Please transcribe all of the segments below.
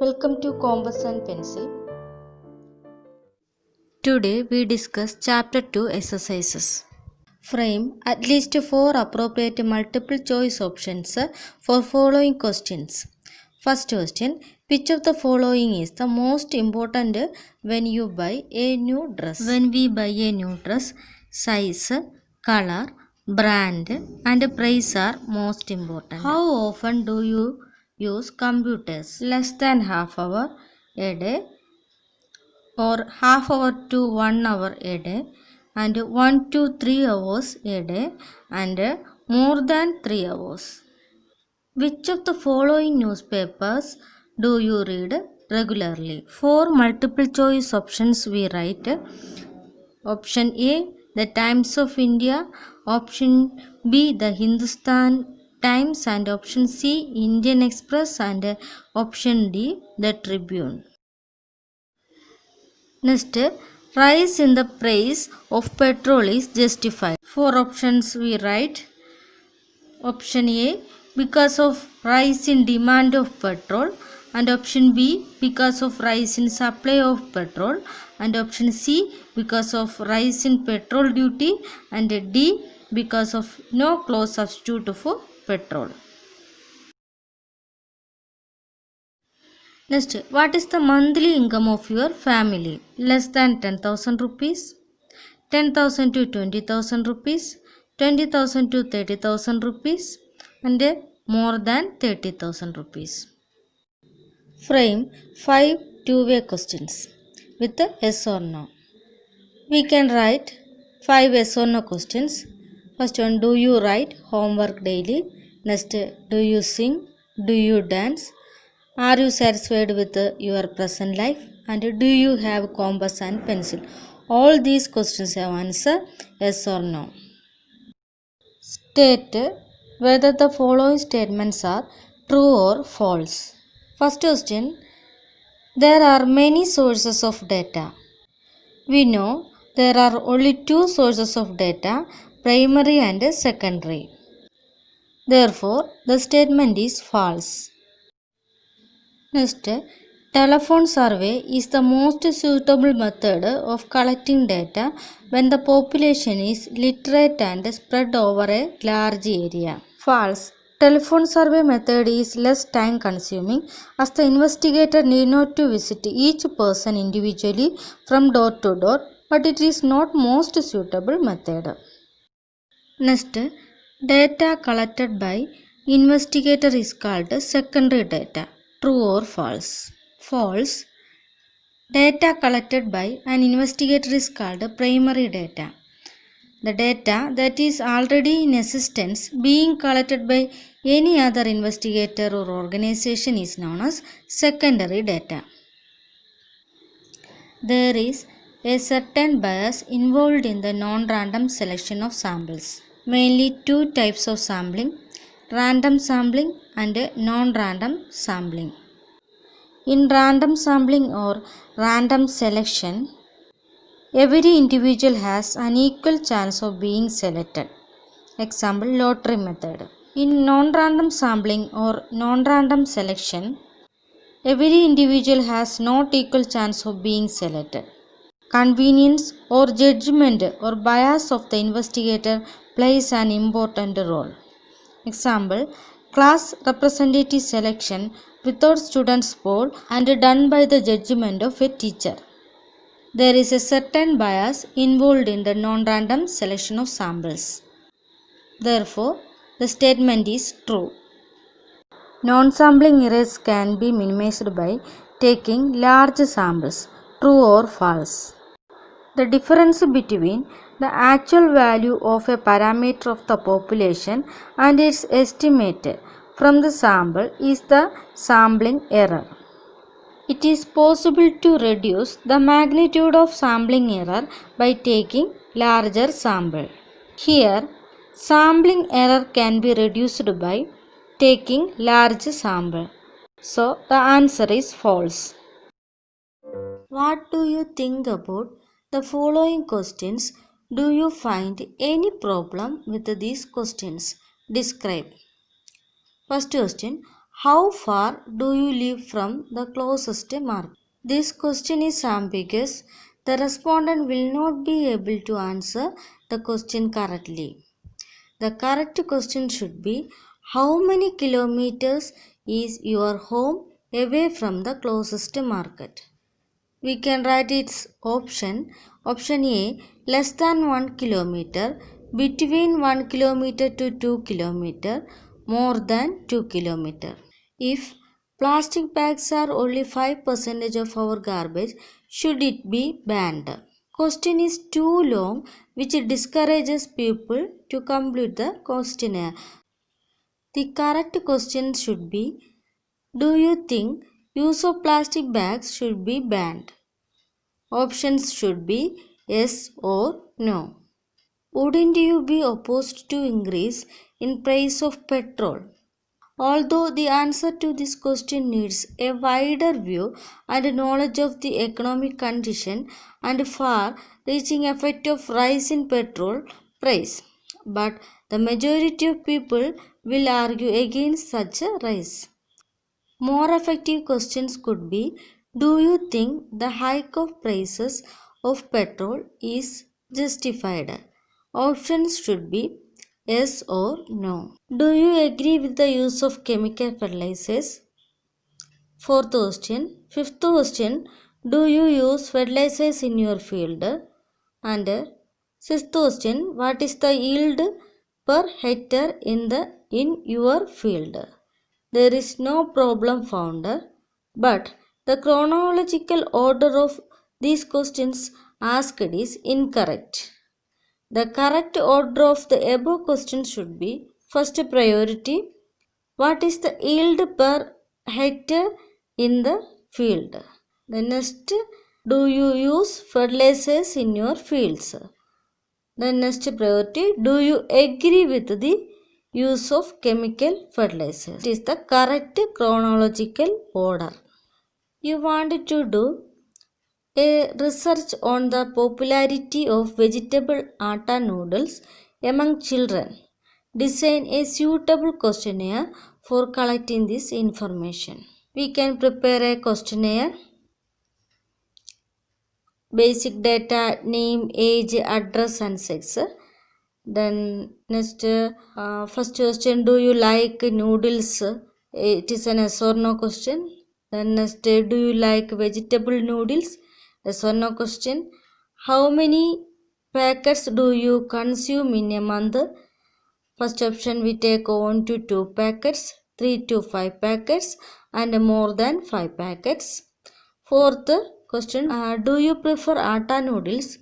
Welcome to Compass and Pencil. Today we discuss Chapter 2 exercises. Frame at least 4 appropriate multiple choice options for following questions. First question, which of the following is the most important when you buy a new dress? When we buy a new dress, size, color, brand and price are most important. How often do you use computers? Less than half hour a day or half hour to 1 hour a day and 1 to 3 hours a day and more than 3 hours. Which of the following newspapers do you read regularly? For multiple choice options we write option A, the Times of India, option B, the Hindustan Times and option C, Indian Express and option D, the Tribune. Next, rise in the price of petrol is justified. For options we write option A, because of rise in demand of petrol, and option B, because of rise in supply of petrol, and option C, because of rise in petrol duty, and D, because of no close substitute for petrol. Next, what is the monthly income of your family? Less than 10,000 rupees, 10,000 to 20,000 rupees, 20,000 to 30,000 rupees and more than 30,000 rupees. Frame 5 two-way questions with the yes or no. We can write 5 yes or no questions. First one, do you write homework daily? Next, do you sing? Do you dance? Are you satisfied with your present life? And do you have compass and pencil? All these questions have answer yes or no. State whether the following statements are true or false. First question, there are many sources of data. We know there are only two sources of data, primary and secondary. Therefore, the statement is false. Next, telephone survey is the most suitable method of collecting data when the population is literate and spread over a large area. False. Telephone survey method is less time consuming as the investigator need not to visit each person individually from door to door, but it is not most suitable method. Next, data collected by investigator is called secondary data. True or false? False. Data collected by an investigator is called primary data. The data that is already in existence being collected by any other investigator or organization is known as secondary data. There is a certain bias involved in the non-random selection of samples. Mainly two types of sampling, random sampling and non-random sampling. In random sampling or random selection, every individual has an equal chance of being selected. Example, lottery method. In non-random sampling or non-random selection, every individual has not equal chance of being selected. Convenience or judgment or bias of the investigator plays an important role. Example, class representative selection without students poll and done by the judgment of a teacher. There is a certain bias involved in the non-random selection of samples. Therefore, the statement is true. Non-sampling errors can be minimized by taking large samples. True or false? The difference between the actual value of a parameter of the population and its estimate from the sample is the sampling error. It is possible to reduce the magnitude of sampling error by taking larger sample. Here, sampling error can be reduced by taking large sample. So, the answer is false. What do you think about the following questions? Do you find any problem with these questions? Describe. First question, How far do you live from the closest market? This question is ambiguous. The respondent will not be able to answer the question correctly. The correct question should be, how many kilometers is your home away from the closest market? We can write its option. Option A, less than 1 kilometer, between 1 kilometer to 2 kilometer, more than 2 kilometer. If plastic bags are only 5% of our garbage, should it be banned? Question is too long, which discourages people to complete the questionnaire. The correct question should be, do you think use of plastic bags should be banned? Options should be yes or no. Wouldn't you be opposed to increase in price of petrol? Although the answer to this question needs a wider view and knowledge of the economic condition and far-reaching effect of rise in petrol price, but the majority of people will argue against such a rise. More effective questions could be, do you think the hike of prices of petrol is justified? Options should be yes or no. Do you agree with the use of chemical fertilizers? Fourth question. Fifth question, do you use fertilizers in your field? And sixth question, what is the yield per hectare in your field? There is no problem found, but the chronological order of these questions asked is incorrect. The correct order of the above questions should be first priority. What is the yield per hectare in the field? The next, do you use fertilizers in your fields? The next priority, do you agree with the use of chemical fertilizers? It is the correct chronological order. You want to do a research on the popularity of vegetable atta noodles among children. Design a suitable questionnaire for collecting this information. We can prepare a questionnaire. Basic data, name, age, address and sex. Then next, first question, do you like noodles? It is an yes or no question. Then next, do you like vegetable noodles? Yes or no question. How many packets do you consume in a month? First option, we take 1 to 2 packets, 3 to 5 packets and more than 5 packets. Fourth question, do you prefer atta noodles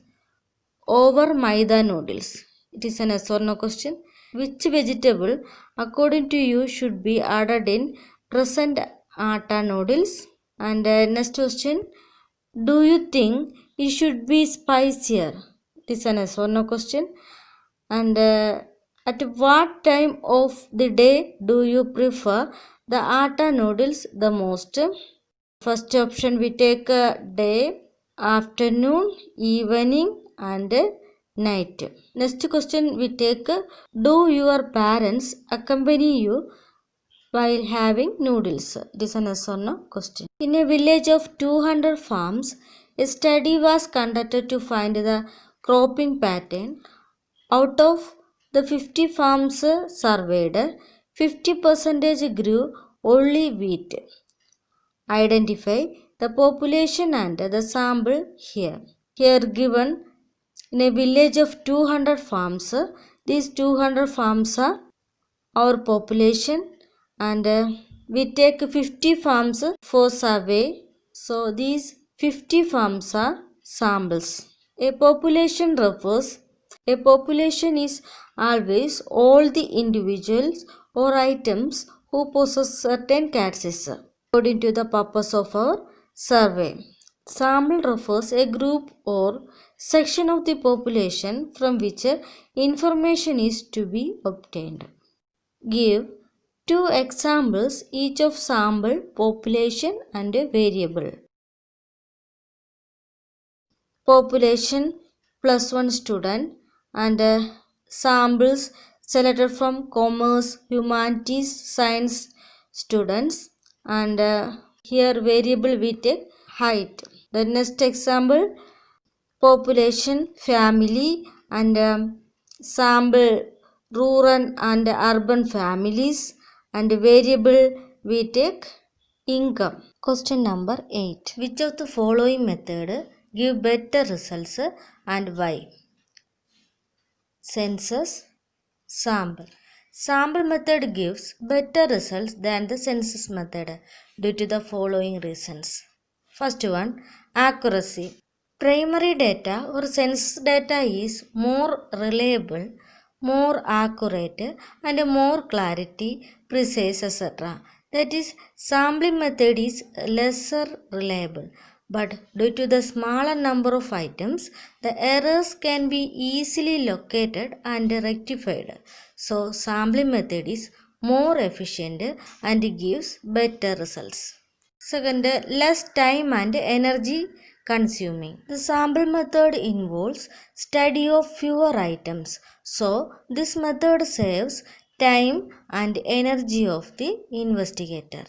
over maida noodles? It is an yes or no question. Which vegetable according to you should be added in present atta noodles? And next question, do you think it should be spicier? It is an yes or no question. And at what time of the day do you prefer the atta noodles the most? First option, we take day, afternoon, evening and night. Next question, we take do your parents accompany you while having noodles? It is an yes or no question. In a village of 200 farms, a study was conducted to find the cropping pattern. Out of the 50 farms surveyed, 50% grew only wheat. Identify the population and the sample here. Here given in a village of 200 farms, these 200 farms are our population and we take 50 farms for survey. So these 50 farms are samples. A population is always all the individuals or items who possess certain characteristics according to the purpose of our survey. Sample refers a group or section of the population from which information is to be obtained. Give 2 examples each of sample, population and a variable. Population +1 student and samples selected from commerce, humanities, science students, and here variable we take height. The next example, population, family, and sample rural and urban families, and variable we take income. Question number 8. Which of the following method give better results and why? Census, sample. Sample method gives better results than the census method due to the following reasons. First one, accuracy. Primary data or census data is more reliable, more accurate, and more clarity, precise, etc. That is, sampling method is lesser reliable. But due to the smaller number of items, the errors can be easily located and rectified. So, sampling method is more efficient and gives better results. Second, less time and energy consuming. The sample method involves study of fewer items. So, this method saves time and energy of the investigator.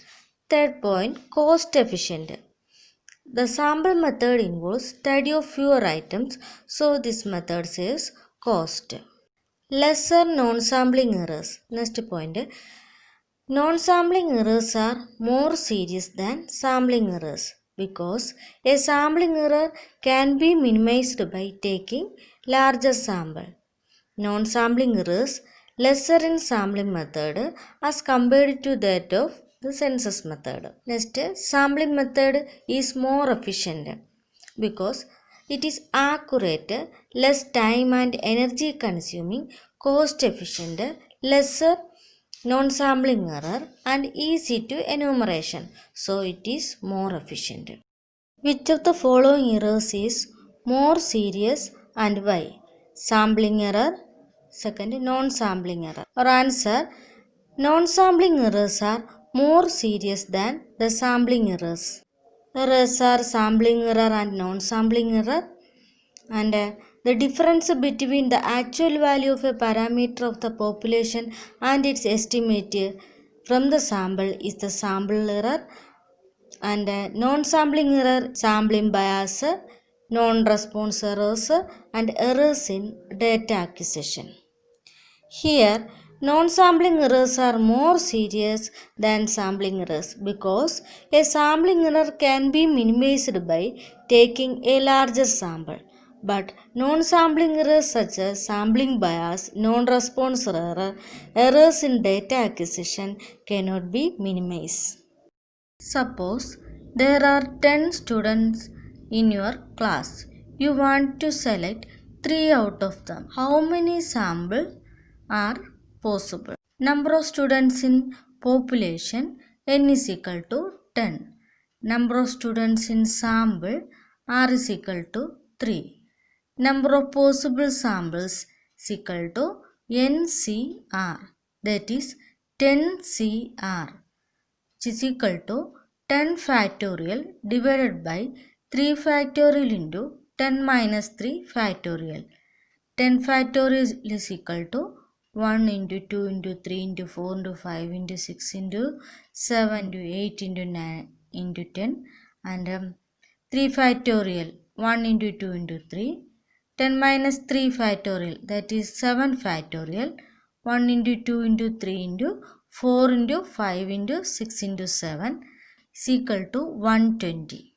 Third point, cost efficient. The sample method involves study of fewer items, so this method saves cost. Lesser non-sampling errors. Next point. Non-sampling errors are more serious than sampling errors because a sampling error can be minimized by taking larger sample. Non-sampling errors lesser in sampling method as compared to that of the census method. Next, sampling method is more efficient because it is accurate, less time and energy consuming, cost efficient, lesser non-sampling error, and easy to enumeration. So it is more efficient. Which of the following errors is more serious and why? Sampling error. Second, non-sampling error. Or answer, non-sampling errors are more serious than the sampling errors. Errors are sampling error and non-sampling error. And the difference between the actual value of a parameter of the population and its estimate from the sample is the sample error. And non-sampling error, sampling bias, non-response errors, and errors in data acquisition. Here, non-sampling errors are more serious than sampling errors because a sampling error can be minimized by taking a larger sample. But non-sampling errors such as sampling bias, non-response error, errors in data acquisition cannot be minimized. Suppose there are 10 students in your class. You want to select 3 out of them. How many samples are possible? Number of students in population n is equal to 10. Number of students in sample r is equal to 3. Number of possible samples is equal to NCR, that is 10CR, which is equal to 10 factorial divided by 3 factorial into 10 minus 3 factorial. 10 factorial is equal to 1 into 2 into 3 into 4 into 5 into 6 into 7 into 8 into 9 into 10, and 3 factorial 1 into 2 into 3. 10 minus 3 factorial, that is 7 factorial. 1 into 2 into 3 into 4 into 5 into 6 into 7 is equal to 120.